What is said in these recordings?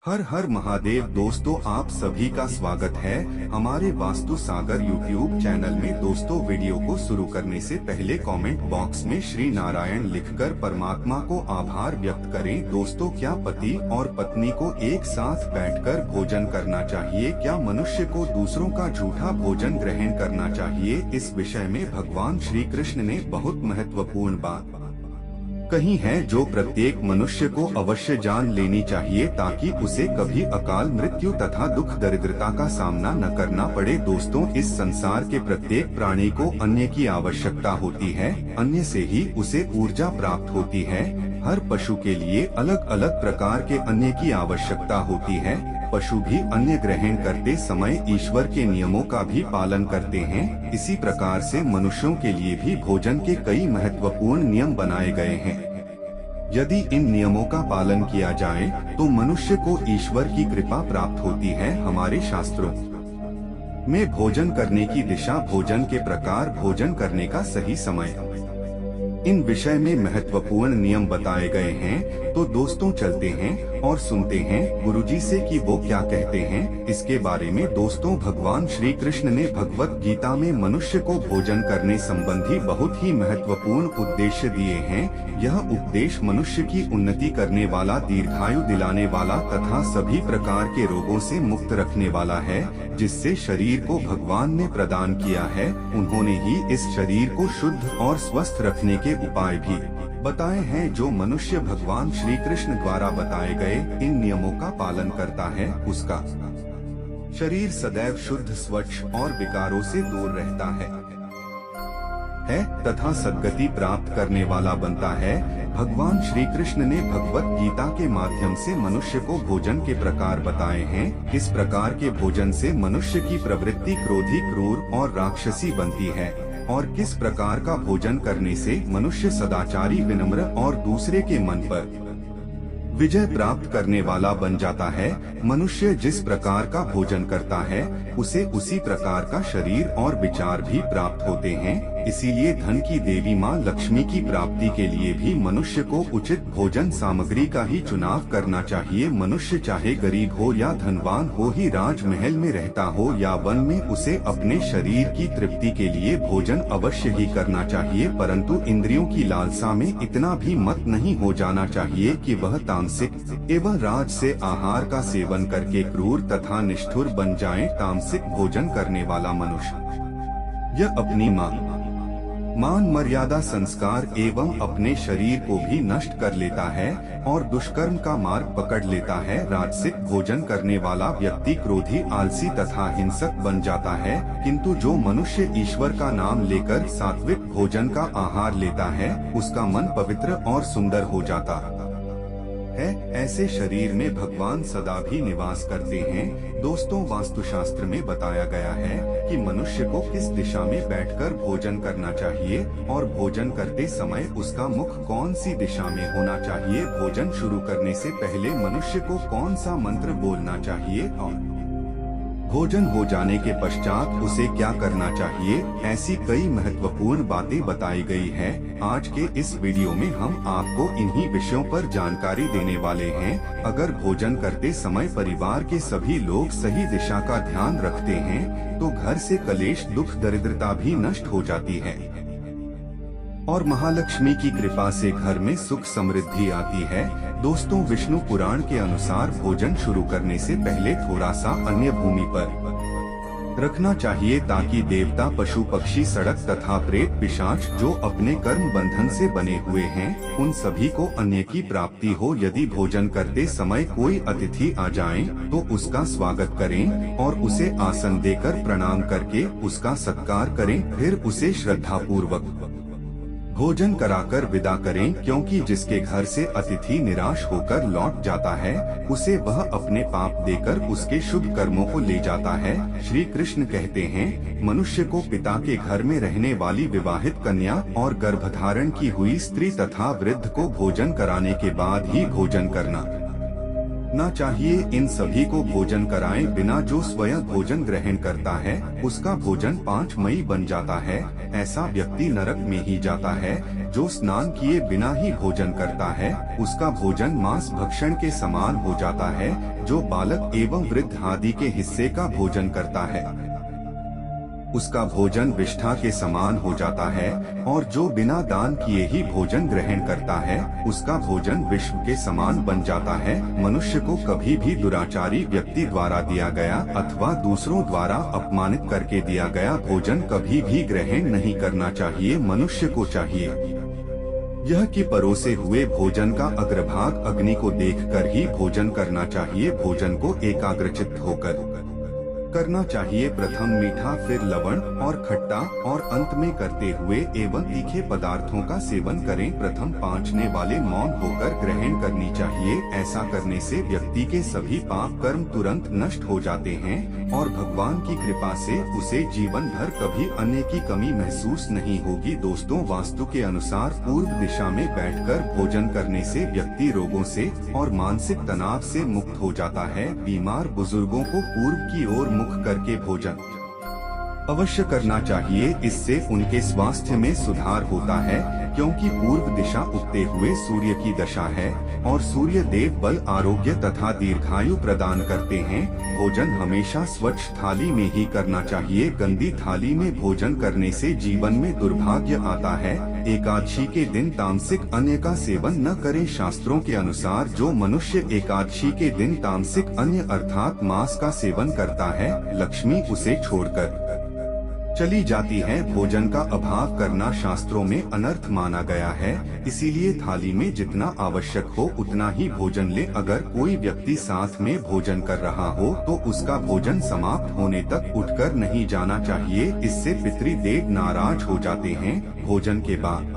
हर हर महादेव। दोस्तों, आप सभी का स्वागत है हमारे वास्तु सागर यूट्यूब चैनल में। दोस्तों, वीडियो को शुरू करने से पहले कमेंट बॉक्स में श्री नारायण लिखकर परमात्मा को आभार व्यक्त करें। दोस्तों, क्या पति और पत्नी को एक साथ बैठकर भोजन करना चाहिए? क्या मनुष्य को दूसरों का झूठा भोजन ग्रहण करना चाहिए? इस विषय में भगवान श्री कृष्ण ने बहुत महत्वपूर्ण बात कही है, जो प्रत्येक मनुष्य को अवश्य जान लेनी चाहिए, ताकि उसे कभी अकाल मृत्यु तथा दुख दरिद्रता का सामना न करना पड़े। दोस्तों, इस संसार के प्रत्येक प्राणी को अन्न की आवश्यकता होती है। अन्न से ही उसे ऊर्जा प्राप्त होती है। हर पशु के लिए अलग अलग प्रकार के अन्न की आवश्यकता होती है। पशु भी अन्न ग्रहण करते समय ईश्वर के नियमों का भी पालन करते हैं। इसी प्रकार से मनुष्यों के लिए भी भोजन के कई महत्वपूर्ण नियम बनाए गए हैं। यदि इन नियमों का पालन किया जाए तो मनुष्य को ईश्वर की कृपा प्राप्त होती है। हमारे शास्त्रों में भोजन करने की दिशा, भोजन के प्रकार, भोजन करने का सही समय, इन विषय में महत्वपूर्ण नियम बताए गए हैं। तो दोस्तों, चलते हैं और सुनते हैं गुरुजी से कि वो क्या कहते हैं इसके बारे में। दोस्तों, भगवान श्री कृष्ण ने भगवत गीता में मनुष्य को भोजन करने संबंधी बहुत ही महत्वपूर्ण उद्देश्य दिए हैं। यह उपदेश मनुष्य की उन्नति करने वाला, दीर्घायु दिलाने वाला तथा सभी प्रकार के रोगों से मुक्त रखने वाला है, जिससे शरीर को भगवान ने प्रदान किया है। उन्होंने ही इस शरीर को शुद्ध और स्वस्थ रखने के उपाय भी बताए हैं, जो मनुष्य भगवान श्री कृष्ण द्वारा बताए गए इन नियमों का पालन करता है, उसका शरीर सदैव शुद्ध, स्वच्छ और विकारों से दूर रहता है तथा सद्गति प्राप्त करने वाला बनता है। भगवान श्री कृष्ण ने भगवत गीता के माध्यम से मनुष्य को भोजन के प्रकार बताए हैं। इस प्रकार के भोजन से मनुष्य की प्रवृत्ति क्रोधी, क्रूर और राक्षसी बनती है, और किस प्रकार का भोजन करने से मनुष्य सदाचारी, विनम्र और दूसरे के मन पर विजय प्राप्त करने वाला बन जाता है। मनुष्य जिस प्रकार का भोजन करता है, उसे उसी प्रकार का शरीर और विचार भी प्राप्त होते हैं। इसीलिए धन की देवी माँ लक्ष्मी की प्राप्ति के लिए भी मनुष्य को उचित भोजन सामग्री का ही चुनाव करना चाहिए। मनुष्य चाहे गरीब हो या धनवान हो, ही राजमहल में रहता हो या वन में, उसे अपने शरीर की तृप्ति के लिए भोजन अवश्य ही करना चाहिए। परंतु इंद्रियों की लालसा में इतना भी मत नहीं हो जाना चाहिए कि वह तामसिक एवं राज से आहार का सेवन करके क्रूर तथा निष्ठुर बन जाए। तामसिक भोजन करने वाला मनुष्य यह अपनी मान मर्यादा, संस्कार एवं अपने शरीर को भी नष्ट कर लेता है और दुष्कर्म का मार्ग पकड़ लेता है। राजसिक भोजन करने वाला व्यक्ति क्रोधी, आलसी तथा हिंसक बन जाता है। किंतु जो मनुष्य ईश्वर का नाम लेकर सात्विक भोजन का आहार लेता है, उसका मन पवित्र और सुंदर हो जाता है। ऐसे शरीर में भगवान सदा भी निवास करते हैं। दोस्तों, वास्तुशास्त्र में बताया गया है कि मनुष्य को किस दिशा में बैठकर भोजन करना चाहिए और भोजन करते समय उसका मुख कौन सी दिशा में होना चाहिए। भोजन शुरू करने से पहले मनुष्य को कौन सा मंत्र बोलना चाहिए और भोजन हो जाने के पश्चात उसे क्या करना चाहिए, ऐसी कई महत्वपूर्ण बातें बताई गई है। आज के इस वीडियो में हम आपको इन्हीं विषयों पर जानकारी देने वाले हैं। अगर भोजन करते समय परिवार के सभी लोग सही दिशा का ध्यान रखते हैं, तो घर से कलेश, दुख, दरिद्रता भी नष्ट हो जाती है और महालक्ष्मी की कृपा से घर में सुख समृद्धि आती है। दोस्तों, विष्णु पुराण के अनुसार भोजन शुरू करने से पहले थोड़ा सा अन्न भूमि पर रखना चाहिए, ताकि देवता, पशु पक्षी, सड़क तथा प्रेत पिशाच जो अपने कर्म बंधन से बने हुए हैं, उन सभी को अन्न की प्राप्ति हो। यदि भोजन करते समय कोई अतिथि आ जाए तो उसका स्वागत करें और उसे आसन देकर प्रणाम करके उसका सत्कार करें। फिर उसे श्रद्धा पूर्वक भोजन कराकर विदा करें, क्योंकि जिसके घर से अतिथि निराश होकर लौट जाता है, उसे वह अपने पाप देकर उसके शुभ कर्मों को ले जाता है। श्री कृष्ण कहते हैं, मनुष्य को पिता के घर में रहने वाली विवाहित कन्या और गर्भधारण की हुई स्त्री तथा वृद्ध को भोजन कराने के बाद ही भोजन करना ना चाहिए। इन सभी को भोजन कराएं बिना। जो स्वयं भोजन ग्रहण करता है, उसका भोजन 5 मई बन जाता है। ऐसा व्यक्ति नरक में ही जाता है। जो स्नान किए बिना ही भोजन करता है उसका भोजन मांस भक्षण के समान हो जाता है। जो बालक एवं वृद्ध आदि के हिस्से का भोजन करता है उसका भोजन विष्ठा के समान हो जाता है, और जो बिना दान किए ही भोजन ग्रहण करता है उसका भोजन विश्व के समान बन जाता है। मनुष्य को कभी भी दुराचारी व्यक्ति द्वारा दिया गया अथवा दूसरों द्वारा अपमानित करके दिया गया भोजन कभी भी ग्रहण नहीं करना चाहिए। मनुष्य को चाहिए यह कि परोसे हुए भोजन का अग्रभाग अग्नि को देखकर ही भोजन करना चाहिए। भोजन को एकाग्रचित्त होकर करना चाहिए। प्रथम मीठा, फिर लवण और खट्टा, और अंत में करते हुए एवं तीखे पदार्थों का सेवन करें। प्रथम पांचने वाले मौन होकर ग्रहण करनी चाहिए। ऐसा करने से व्यक्ति के सभी पाप कर्म तुरंत नष्ट हो जाते हैं और भगवान की कृपा से उसे जीवन भर कभी अन्न की कमी महसूस नहीं होगी। दोस्तों, वास्तु के अनुसार पूर्व दिशा में बैठकर भोजन करने से व्यक्ति रोगों से और मानसिक तनाव से मुक्त हो जाता है। बीमार बुजुर्गों को पूर्व की ओर मुख करके भोजन अवश्य करना चाहिए। इससे उनके स्वास्थ्य में सुधार होता है, क्योंकि पूर्व दिशा उगते हुए सूर्य की दशा है और सूर्य देव बल, आरोग्य तथा दीर्घायु प्रदान करते हैं। भोजन हमेशा स्वच्छ थाली में ही करना चाहिए। गंदी थाली में भोजन करने से जीवन में दुर्भाग्य आता है। एकादशी के दिन तामसिक अन्न का सेवन न करें। शास्त्रों के अनुसार जो मनुष्य एकादशी के दिन तामसिक अन्न अर्थात मांस का सेवन करता है, लक्ष्मी उसे छोड़कर चली जाती है। भोजन का अभाव करना शास्त्रों में अनर्थ माना गया है, इसीलिए थाली में जितना आवश्यक हो उतना ही भोजन ले। अगर कोई व्यक्ति साथ में भोजन कर रहा हो तो उसका भोजन समाप्त होने तक उठकर नहीं जाना चाहिए, इससे पितृदेव नाराज हो जाते हैं। भोजन के बाद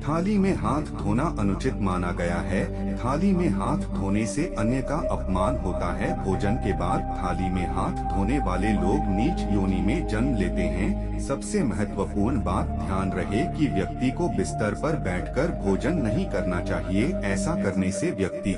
थाली में हाथ धोना अनुचित माना गया है। थाली में हाथ धोने से अन्न का अपमान होता है। भोजन के बाद थाली में हाथ धोने वाले लोग नीच योनि में जन्म लेते हैं। सबसे महत्वपूर्ण बात ध्यान रहे कि व्यक्ति को बिस्तर पर बैठकर भोजन नहीं करना चाहिए। ऐसा करने से व्यक्ति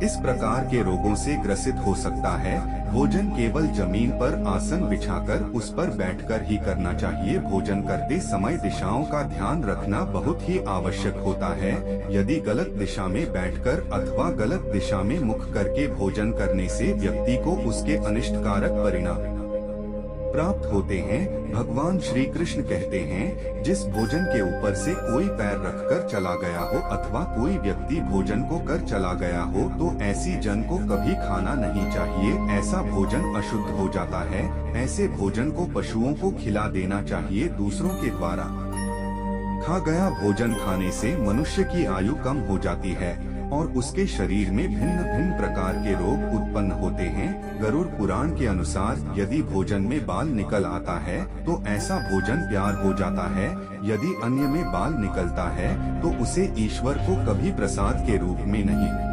इस प्रकार के रोगों से ग्रसित हो सकता है। भोजन केवल जमीन पर आसन बिछाकर उस पर बैठकर ही करना चाहिए। भोजन करते समय दिशाओं का ध्यान रखना बहुत ही आवश्यक होता है। यदि गलत दिशा में बैठकर अथवा गलत दिशा में मुख करके भोजन करने से व्यक्ति को उसके अनिष्टकारक परिणाम प्राप्त होते हैं। भगवान श्री कृष्ण कहते हैं, जिस भोजन के ऊपर से कोई पैर रखकर चला गया हो अथवा कोई व्यक्ति भोजन को कर चला गया हो तो ऐसी जन को कभी खाना नहीं चाहिए। ऐसा भोजन अशुद्ध हो जाता है। ऐसे भोजन को पशुओं को खिला देना चाहिए। दूसरों के द्वारा खा गया भोजन खाने से मनुष्य की आयु कम हो जाती है और उसके शरीर में भिन्न भिन्न प्रकार के रोग उत्पन्न होते हैं। गरुड़ पुराण के अनुसार यदि भोजन में बाल निकल आता है तो ऐसा भोजन प्यार हो जाता है। यदि अन्न में बाल निकलता है तो उसे ईश्वर को कभी प्रसाद के रूप में नहीं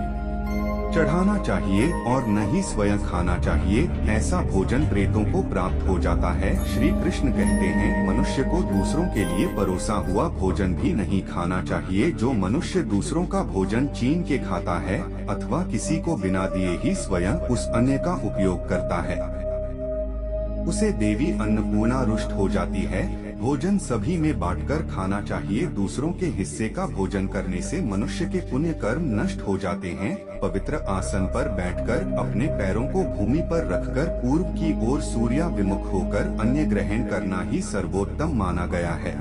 चढ़ाना चाहिए और न ही स्वयं खाना चाहिए। ऐसा भोजन प्रेतों को प्राप्त हो जाता है। श्री कृष्ण कहते हैं, मनुष्य को दूसरों के लिए परोसा हुआ भोजन भी नहीं खाना चाहिए। जो मनुष्य दूसरों का भोजन छीन के खाता है अथवा किसी को बिना दिए ही स्वयं उस अन्न का उपयोग करता है, उसे देवी अन्नपूर्णा रुष्ट हो जाती है। भोजन सभी में बांटकर खाना चाहिए। दूसरों के हिस्से का भोजन करने से मनुष्य के पुण्य कर्म नष्ट हो जाते हैं। पवित्र आसन पर बैठकर अपने पैरों को भूमि पर रखकर पूर्व की ओर सूर्याभिमुख होकर अन्न ग्रहण करना ही सर्वोत्तम माना गया है,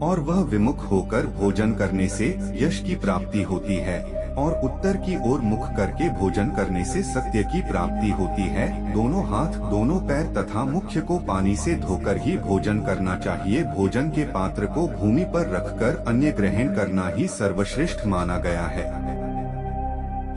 और वह विमुख होकर भोजन करने से यश की प्राप्ति होती है और उत्तर की ओर मुख करके भोजन करने से सत्य की प्राप्ति होती है। दोनों हाथ, दोनों पैर तथा मुख्य को पानी से धोकर ही भोजन करना चाहिए। भोजन के पात्र को भूमि पर रखकर अन्न ग्रहण करना ही सर्वश्रेष्ठ माना गया है।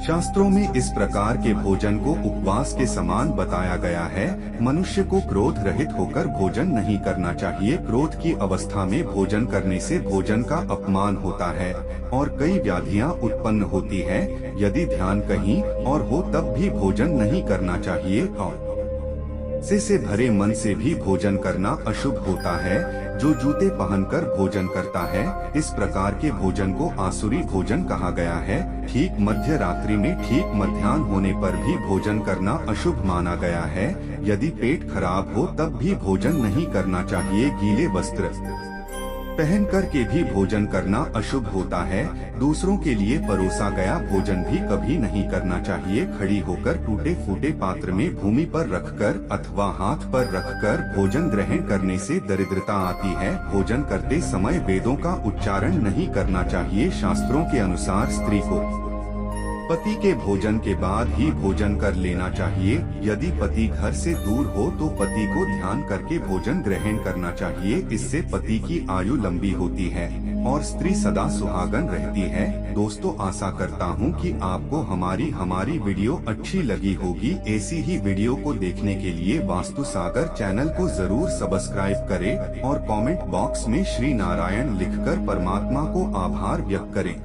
शास्त्रों में इस प्रकार के भोजन को उपवास के समान बताया गया है। मनुष्य को क्रोध रहित होकर भोजन नहीं करना चाहिए। क्रोध की अवस्था में भोजन करने से भोजन का अपमान होता है और कई व्याधियां उत्पन्न होती है। यदि ध्यान कहीं और हो तब भी भोजन नहीं करना चाहिए और से भरे मन से भी भोजन करना अशुभ होता है। जो जूते पहनकर भोजन करता है, इस प्रकार के भोजन को आसुरी भोजन कहा गया है। ठीक मध्य रात्रि में ठीक मध्याह्न होने पर भी भोजन करना अशुभ माना गया है। यदि पेट खराब हो तब भी भोजन नहीं करना चाहिए। गीले वस्त्र पहन कर के भी भोजन करना अशुभ होता है। दूसरों के लिए परोसा गया भोजन भी कभी नहीं करना चाहिए। खड़ी होकर टूटे फूटे पात्र में भूमि पर रखकर अथवा हाथ पर रखकर भोजन ग्रहण करने से दरिद्रता आती है। भोजन करते समय वेदों का उच्चारण नहीं करना चाहिए। शास्त्रों के अनुसार स्त्री को पति के भोजन के बाद ही भोजन कर लेना चाहिए। यदि पति घर से दूर हो तो पति को ध्यान करके भोजन ग्रहण करना चाहिए। इससे पति की आयु लंबी होती है और स्त्री सदा सुहागन रहती है। दोस्तों, आशा करता हूं कि आपको हमारी वीडियो अच्छी लगी होगी। ऐसी ही वीडियो को देखने के लिए वास्तु सागर चैनल को जरूर सब्सक्राइब करें और कमेंट बॉक्स में श्री नारायण लिखकर परमात्मा को आभार व्यक्त करें।